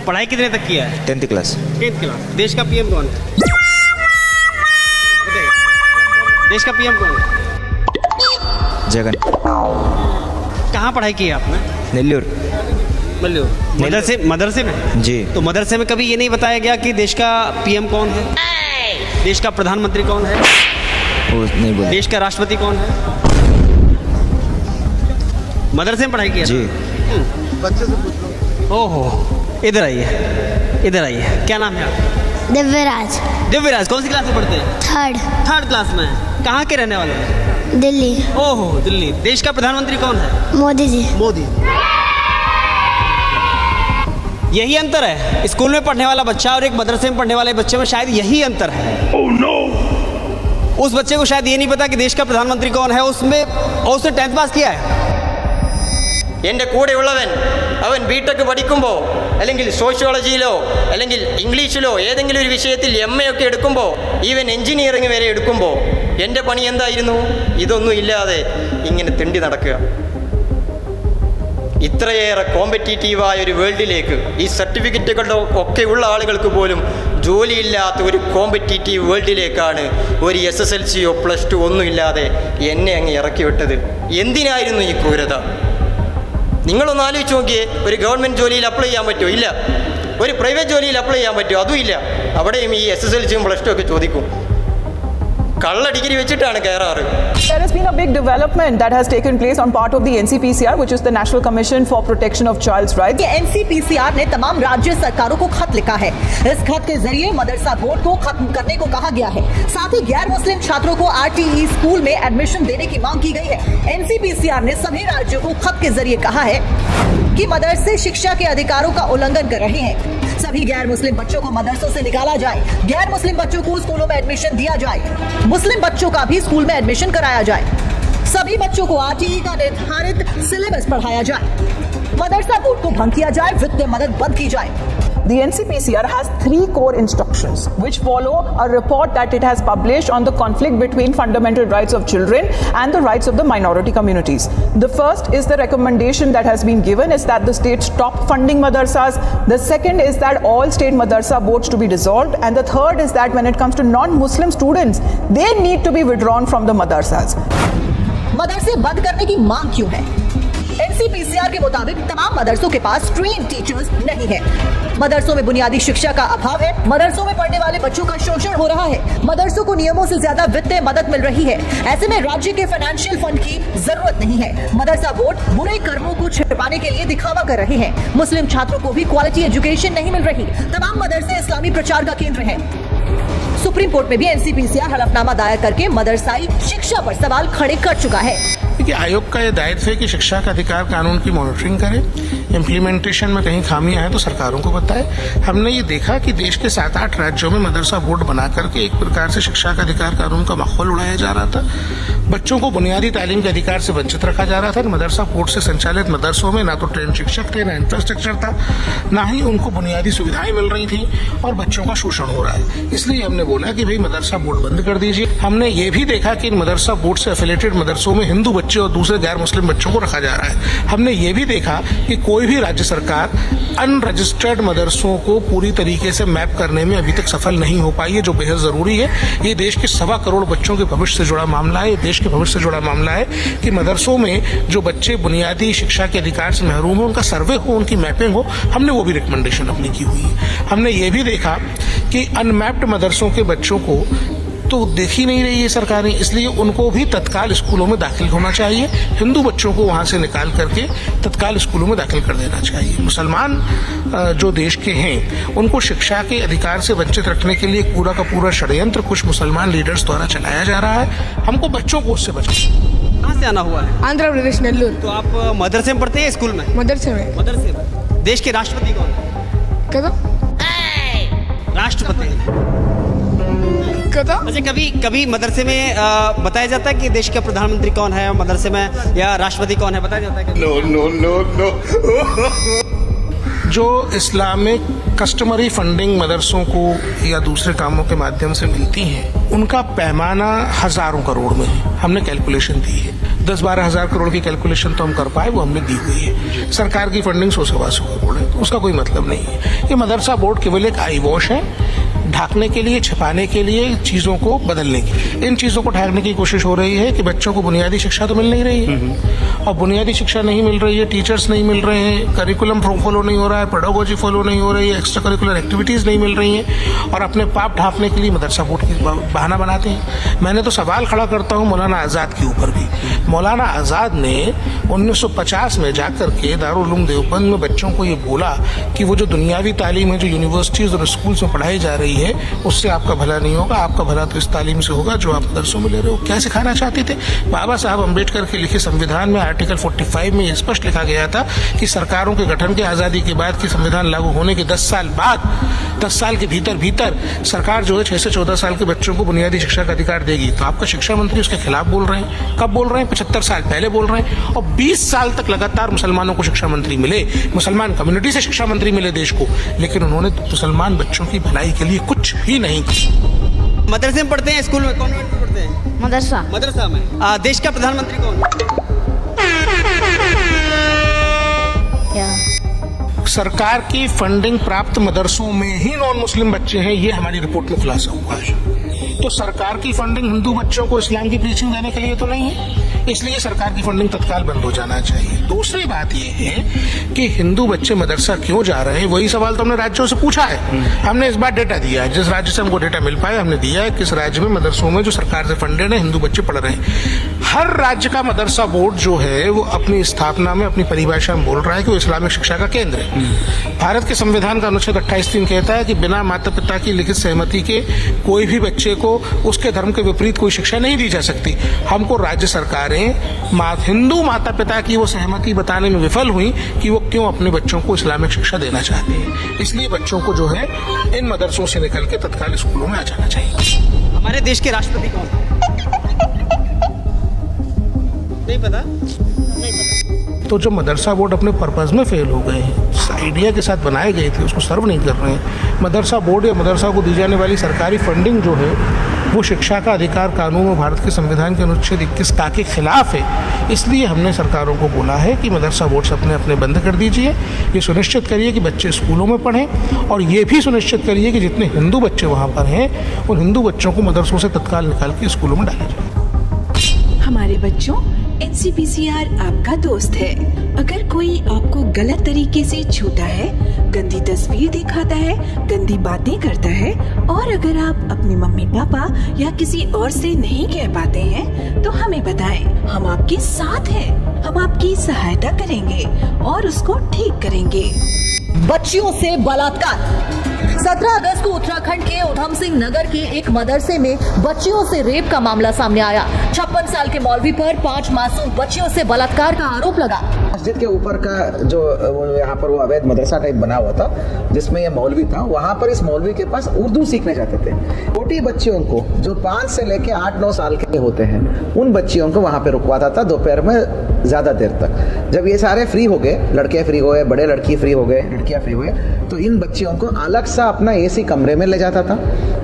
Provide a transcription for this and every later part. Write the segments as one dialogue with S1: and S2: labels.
S1: पढ़ाई कितने तक किया है?
S2: 10th class.
S1: 10th class. देश का पीएम कौन है? देश का पीएम कौन है?
S2: जगन।
S1: कहाँ पढ़ाई की है आपने?
S2: नेल्लूर।
S1: मदरसे में?
S2: जी।
S1: तो मदरसे में कभी ये नहीं बताया गया कि देश का पीएम कौन है, देश का प्रधानमंत्री कौन है,
S2: वो नहीं बोला।
S1: देश का राष्ट्रपति कौन है? मदरसे में पढ़ाई की है?
S2: जी।
S1: बच्चे से पूछ लो। ओहो, इधर आइए, इधर आइए। क्या नाम है आपका?
S3: दिव्यराज।
S1: दिव्यराज कौन सी क्लास में पढ़ते हैं?
S3: थर्ड
S1: क्लास में। कहाँ के रहने वाले हैं?
S3: दिल्ली।
S1: ओहो, दिल्ली। देश का प्रधानमंत्री कौन है?
S3: मोदी जी।
S1: मोदी। यही अंतर है, स्कूल में पढ़ने वाला बच्चा और एक मदरसे में पढ़ने वाले बच्चे में शायद यही अंतर है। oh, no! उस बच्चे को शायद ये नहीं पता कि देश का प्रधानमंत्री कौन है, उसने 10th पास किया है।
S4: എൻ്റെ കൂടെയുള്ളവൻ അവൻ ബിടെക് പഠിക്കുമ്പോൾ അല്ലെങ്കിൽ സോഷ്യോളജിയിലോ അല്ലെങ്കിൽ ഇംഗ്ലീഷിലോ ഏതെങ്കിലും ഒരു വിഷയത്തിൽ MA ഒക്കെ എടുക്കുമ്പോൾ ഈവൻ എഞ്ചിനീയറിംഗ് വരെ എടുക്കുമ്പോൾ എൻ്റെ പണി എന്തായിരുന്നു? ഇതൊന്നും ഇല്ലാതെ ഇങ്ങനെ തെണ്ടി നടക്കുക. ഇത്രയേറെ കോമ്പറ്റീറ്റീവായ ഒരു വേൾഡിലേക്ക് ഈ സർട്ടിഫിക്കറ്റുകളുടെ ഒക്കെ ഉള്ള ആളുകൾക്ക് പോലും ജോലിയില്ലാത്ത ഒരു കോമ്പറ്റീറ്റീവ് വേൾഡിലേക്കാണ് ഒരു SSLCയോ +2 ഒന്നും ഇല്ലാതെ എന്നെ അങ്ങ് ഇറക്കി വിട്ടത്. എന്തിനായിരുന്നു ഈ ക്രൂരത? നിങ്ങളൊന്ന് ആലോചിച്ച് നോക്കിയേ. ഒരു ഗവൺമെൻറ് ജോലിയിൽ അപ്ലൈ ചെയ്യാൻ പറ്റുമോ? ഇല്ല. ഒരു പ്രൈവറ്റ് ജോലിയിൽ അപ്ലൈ ചെയ്യാൻ പറ്റുമോ? അതും ഇല്ല. അവിടെയും ഈ SSLCയും +2 ഒക്കെ ചോദിക്കും. കള്ള ഡിഗ്രി വെച്ചിട്ടാണ് കയറാറ്.
S5: There has been a big development that has taken place on part of the NCPCR, which is the National Commission for Protection of Child's Rights.
S6: NCPCR ने तमाम राज्य सरकारों को खत लिखा है। इस खत के जरिए मदरसा बोर्ड को खत्म करने को कहा गया है। साथ ही गैर मुस्लिम छात्रों को RTE स्कूल में एडमिशन देने की मांग की गई है। NCPCR ने सभी राज्यों को खत के जरिए कहा है कि मदरसे शिक्षा के अधिकारों का उल्लंघन कर रहे हैं। सभी गैर मुस्लिम बच्चों को मदरसों से निकाला जाए, गैर मुस्लिम बच्चों को स्कूलों में एडमिशन दिया जाए, मुस्लिम बच्चों का भी स्कूल में एडमिशन कराया जाए, सभी बच्चों को RTE का निर्धारित सिलेबस पढ़ाया जाए, मदरसा बोर्ड को भंग किया जाए, वित्तीय मदद बंद की जाए।
S5: The NCPCR has 3 core instructions which follow a report that it has published on the conflict between fundamental rights of children and the rights of the minority communities. The first is the recommendation that has been given is that the state stop funding madrasas. The second is that all state madrasa boards to be dissolved, and the third is that when it comes to non-Muslim students, they need to be withdrawn from the madrasas.
S6: मदरसे बंद करने की मांग क्यों है? NCPCR के मुताबिक तमाम मदरसों के पास ट्रेन टीचर्स नहीं है, मदरसों में बुनियादी शिक्षा का अभाव है, मदरसों में पढ़ने वाले बच्चों का शोषण हो रहा है, मदरसों को नियमों से ज्यादा वित्तीय मदद मिल रही है। ऐसे में राज्य के फाइनेंशियल फंड की जरूरत नहीं है। मदरसा बोर्ड बुरे कर्मों को छिपाने के लिए दिखावा कर रहे हैं। मुस्लिम छात्रों को भी क्वालिटी एजुकेशन नहीं मिल रही। तमाम मदरसे इस्लामी प्रचार का केंद्र है। सुप्रीम कोर्ट में भी NCPCR हलफनामा दायर करके मदरसाई शिक्षा पर सवाल खड़े कर चुका है।
S7: देखिए, आयोग का यह दायित्व है कि शिक्षा का अधिकार कानून की मॉनिटरिंग करे, इम्प्लीमेंटेशन में कहीं खामियां हैं तो सरकारों को बताए। हमने ये देखा कि देश के 7-8 राज्यों में मदरसा बोर्ड बना करके एक प्रकार से शिक्षा का अधिकार कानून का माहौल उड़ाया जा रहा था। बच्चों को बुनियादी तालीम के अधिकार से वंचित रखा जा रहा था। मदरसा बोर्ड से संचालित मदरसों में ना तो ट्रेन शिक्षक थे, ना इंफ्रास्ट्रक्चर था, ना ही उनको बुनियादी सुविधाएं मिल रही थी, और बच्चों का शोषण हो रहा है। इसलिए हमने बोला कि भाई मदरसा बोर्ड बंद कर दीजिए। हमने ये भी देखा कि इन मदरसा बोर्ड से एफिलेटेड मदरसों में हिंदू बच्चे और दूसरे गैर मुस्लिम बच्चों को रखा जा रहा है। हमने ये भी देखा कि कोई भी राज्य सरकार अनरजिस्टर्ड मदरसों को पूरी तरीके से मैप करने में अभी तक सफल नहीं हो पाई है, जो बेहद जरूरी है। ये देश के 1.25 करोड़ बच्चों के भविष्य से जुड़ा मामला है। ये देश के भविष्य से जुड़ा मामला है कि मदरसों में जो बच्चे बुनियादी शिक्षा के अधिकार से महरूम हो, उनका सर्वे हो, उनकी मैपिंग हो। हमने वो भी रिकमेंडेशन अपनी की हुई है। हमने ये भी देखा कि अनमैप्ड मदरसों के बच्चों को तो देख ही नहीं रही है सरकारें, इसलिए उनको भी तत्काल स्कूलों में दाखिल होना चाहिए। हिंदू बच्चों को वहां से निकाल करके तत्काल स्कूलों में दाखिल कर देना चाहिए। मुसलमान जो देश के हैं, उनको शिक्षा के अधिकार से वंचित रखने के लिए पूरा का पूरा षड्यंत्र कुछ मुसलमान लीडर्स द्वारा चलाया जा रहा है। हमको बच्चों को उससे बचाना।
S1: कहाँ से आना हुआ है?
S8: आंध्र प्रदेश, नेल्लूर।
S1: तो आप मदरसे में पढ़ते हैं, स्कूल में?
S8: मदरसे में।
S1: मदरसे में। देश के राष्ट्रपति कौन है? राष्ट्रपति। अच्छा, कभी मदरसे में बताया जाता है कि देश का प्रधानमंत्री कौन है, मदरसे में या राष्ट्रपति कौन है, बताया जाता है? नो।
S7: जो इस्लामिक कस्टमरी फंडिंग मदरसों को या दूसरे कामों के माध्यम से मिलती हैं, उनका पैमाना हजारों करोड़ में है। हमने कैलकुलेशन दी है। 10-12 हजार करोड़ की कैलकुलेशन तो हम कर पाए, वो हमने दी हुई है। सरकार की फंडिंग 100-125 करोड़ है, तो उसका कोई मतलब नहीं है। कि मदरसा बोर्ड केवल एक आई वॉश है, ढकने के लिए, छिपाने के लिए, चीज़ों को बदलने की। इन चीज़ों को ढकने की कोशिश हो रही है कि बच्चों को बुनियादी शिक्षा तो मिल नहीं रही है, और बुनियादी शिक्षा नहीं मिल रही है, टीचर्स नहीं मिल रहे हैं, करिकुलम फॉलो नहीं हो रहा है, पेडागोजी फॉलो नहीं हो रही है, एक्स्ट्रा करिकुलर एक्टिविटीज़ नहीं मिल रही हैं, और अपने पाप ढांपने के लिए मदरसा बोर्ड की बहाना बनाते हैं। मैंने तो सवाल खड़ा करता हूँ मौलाना आज़ाद के ऊपर भी। मौलाना आज़ाद ने 1950 में जाकर के दारुल उलूम देवबंद में बच्चों को ये बोला कि वो जो दुनियावी तालीम है जो यूनिवर्सिटीज़ और स्कूल्स में पढ़ाई जा रही है उससे आपका भला नहीं होगा, आपका भला तो इस तालीम से होगा जो आप मदरसों में ले रहे हो। क्या सिखाना चाहते थे? बाबा साहब अम्बेडकर के लिखे संविधान में आर्टिकल 45 में स्पष्ट लिखा गया था कि सरकारों के गठन के आज़ादी के बाद की संविधान लागू होने के 10 साल बाद, 10 साल के भीतर सरकार जो है 6 से 14 साल के बच्चों को बुनियादी शिक्षा का अधिकार देगी। तो आपका शिक्षा मंत्री उसके खिलाफ बोल रहे हैं। कब बोल रहे हैं? 75 साल पहले बोल रहे हैं। और 20 साल तक लगातार मुसलमानों को शिक्षा मंत्री मिले, मुसलमान कम्युनिटी से शिक्षा मंत्री मिले देश को, लेकिन उन्होंने मुसलमान बच्चों की भलाई के लिए कुछ भी नहीं किया।
S1: मदरसे में पढ़ते हैं, स्कूल में, कॉन्वेंट में पढ़ते हैं? मदरसा में। देश का प्रधानमंत्री कौन?
S7: सरकार की फंडिंग प्राप्त मदरसों में ही नॉन मुस्लिम बच्चे हैं, ये हमारी रिपोर्ट में खुलासा हुआ है। तो सरकार की फंडिंग हिंदू बच्चों को इस्लाम की प्रीचिंग देने के लिए तो नहीं है, इसलिए सरकार की फंडिंग तत्काल बंद हो जाना चाहिए। दूसरी बात यह है कि हिंदू बच्चे मदरसा क्यों जा रहे हैं, वही सवाल तो हमने राज्यों से पूछा है। हमने इस बार डेटा दिया है, जिस राज्य से हमको डेटा मिल पाए हमने दिया है किस राज्य में मदरसों में जो सरकार से फंडेड है हिंदू बच्चे पढ़ रहे हैं। हर राज्य का मदरसा बोर्ड जो है वो अपनी स्थापना में, अपनी परिभाषा में बोल रहा है कि वो इस्लामिक शिक्षा का केंद्र है। भारत के संविधान का अनुच्छेद 28(3) कहता है कि बिना माता पिता की लिखित सहमति के कोई भी बच्चे को उसके धर्म के विपरीत कोई शिक्षा नहीं दी जा सकती। हमको राज्य सरकारें हिंदू माता पिता की वो सहमति बताने में विफल हुई कि वो क्यों अपने बच्चों को इस्लामिक शिक्षा देना चाहते हैं। इसलिए बच्चों को जो है इन मदरसों से निकल के तत्काल स्कूलों में आ जाना चाहिए।
S1: हमारे देश के राष्ट्रपति कौन है? नहीं पता।
S7: तो जो मदरसा बोर्ड अपने पर्पज में फेल हो गए हैं, आइडिया के साथ बनाए गए थे उसको सर्व नहीं कर रहे हैं। मदरसा बोर्ड या मदरसा को दी जाने वाली सरकारी फंडिंग जो है वो शिक्षा का अधिकार कानून और भारत के संविधान के अनुच्छेद 21 के खिलाफ है। इसलिए हमने सरकारों को बोला है कि मदरसा बोर्ड अपने बंद कर दीजिए। ये सुनिश्चित करिए कि बच्चे स्कूलों में पढ़ें, और ये भी सुनिश्चित करिए कि जितने हिंदू बच्चे वहाँ पर हैं उन हिंदू बच्चों को मदरसों से तत्काल निकाल के स्कूलों में डाला जाए।
S3: हमारे बच्चों, NCPCR आपका दोस्त है। अगर कोई आपको गलत तरीके से छूता है, गंदी तस्वीर दिखाता है, गंदी बातें करता है, और अगर आप अपने मम्मी पापा या किसी और से नहीं कह पाते हैं तो हमें बताएं, हम आपके साथ हैं, हम आपकी सहायता करेंगे और उसको ठीक करेंगे।
S6: बच्चियों से बलात्कार। 17 अगस्त को उत्तराखंड के उधम सिंह नगर के एक मदरसे में बच्चियों से रेप का मामला सामने आया। 56 साल के मौलवी पर 5 मासूम बच्चियों से बलात्कार का आरोप लगा।
S8: मस्जिद के ऊपर का जो यहाँ पर वो अवैध मदरसा टाइप बना हुआ था जिसमें ये मौलवी था, वहाँ पर इस मौलवी के पास उर्दू सीखने जाते थे। छोटी बच्चियों को जो 5 से लेके 8-9 साल के होते हैं उन बच्चियों को वहाँ पे रुकवाता था दोपहर में ज़्यादा देर तक। जब ये सारे फ्री हो गए, लड़के फ्री हो गए, बड़े लड़की फ्री हो गए, लड़कियाँ फ्री हुए, तो इन बच्चियों को अलग सा अपना AC कमरे में ले जाता था।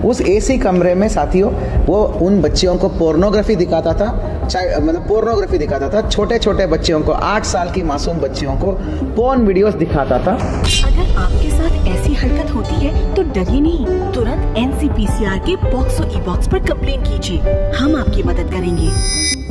S8: उस AC कमरे में साथियों वो उन बच्चियों को पोर्नोग्राफी दिखाता था, मतलब पोर्नोग्राफी दिखाता था। छोटे छोटे बच्चियों को, 8 साल की मासूम बच्चियों को पोर्न वीडियोस दिखाता था।
S3: अगर आपके साथ ऐसी हरकत होती है तो डरिए नहीं, तुरंत NCPCR के पॉक्सो ई-बॉक्स पर कंप्लेन कीजिए, हम आपकी मदद करेंगे।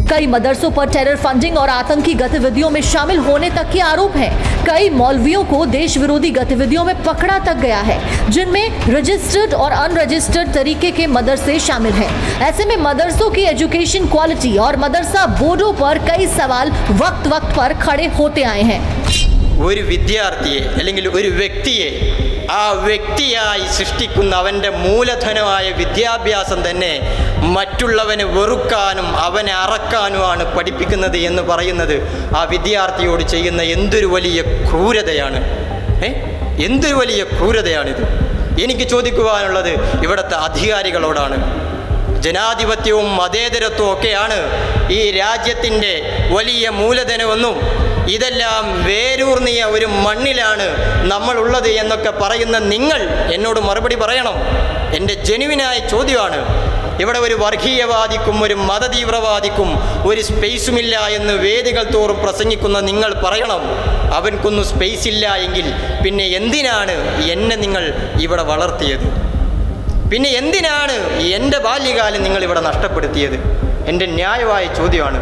S6: कई मदरसों पर टेरर फंडिंग और आतंकी गतिविधियों में शामिल होने तक के आरोप हैं। कई मौलवियों को देश विरोधी गतिविधियों में पकड़ा तक गया है, जिनमें रजिस्टर्ड और अनरजिस्टर्ड तरीके के मदरसे शामिल हैं। ऐसे में मदरसों की एजुकेशन क्वालिटी और मदरसा बोर्डों पर कई सवाल वक्त वक्त पर खड़े होते आए हैं।
S4: ഒരു വിദ്യാർത്ഥിയെ അല്ലെങ്കിൽ ഒരു വ്യക്തിയെ ആ വ്യക്തിയായി സൃഷ്ടിക്കുന്ന അവൻ്റെ മൂലധനമായ വിദ്യാഭ്യാസം തന്നെ മറ്റുള്ളവനെ വെറുക്കാനും അവനെ അറക്കാനുമാണ് പഠിപ്പിക്കുന്നത് എന്ന് പറയുന്നത് ആ വിദ്യാർത്ഥിയോട് ചെയ്യുന്ന എന്തൊരു വലിയ ക്രൂരതയാണ്. എന്തൊരു വലിയ ക്രൂരതയാണിത്. എനിക്ക് ചോദിക്കുവാനുള്ളത് ഇവിടുത്തെ അധികാരികളോടാണ്. ജനാധിപത്യവും മതേതരത്വവും ഒക്കെയാണ് ഈ രാജ്യത്തിൻ്റെ വലിയ മൂലധനമെന്നും ഇതെല്ലാം വേരൂർന്നിയ ഒരു മണ്ണിലാണ് നമ്മളുള്ളത് എന്നൊക്കെ പറയുന്ന നിങ്ങൾ എന്നോട് മറുപടി പറയണം. എൻ്റെ ജെനുവിനായ ചോദ്യമാണ്. ഇവിടെ ഒരു വർഗീയവാദിക്കും ഒരു മതതീവ്രവാദിക്കും ഒരു സ്പേസുമില്ല എന്ന് വേദികൾ തോറും പ്രസംഗിക്കുന്ന നിങ്ങൾ പറയണം, അവൻക്കൊന്നും സ്പേസ് ഇല്ല എങ്കിൽ പിന്നെ എന്തിനാണ് എന്നെ നിങ്ങൾ ഇവിടെ വളർത്തിയത്? പിന്നെ എന്തിനാണ് എൻ്റെ ബാല്യകാലം നിങ്ങൾ ഇവിടെ നഷ്ടപ്പെടുത്തിയത്? എൻ്റെ ന്യായമായ ചോദ്യമാണ്.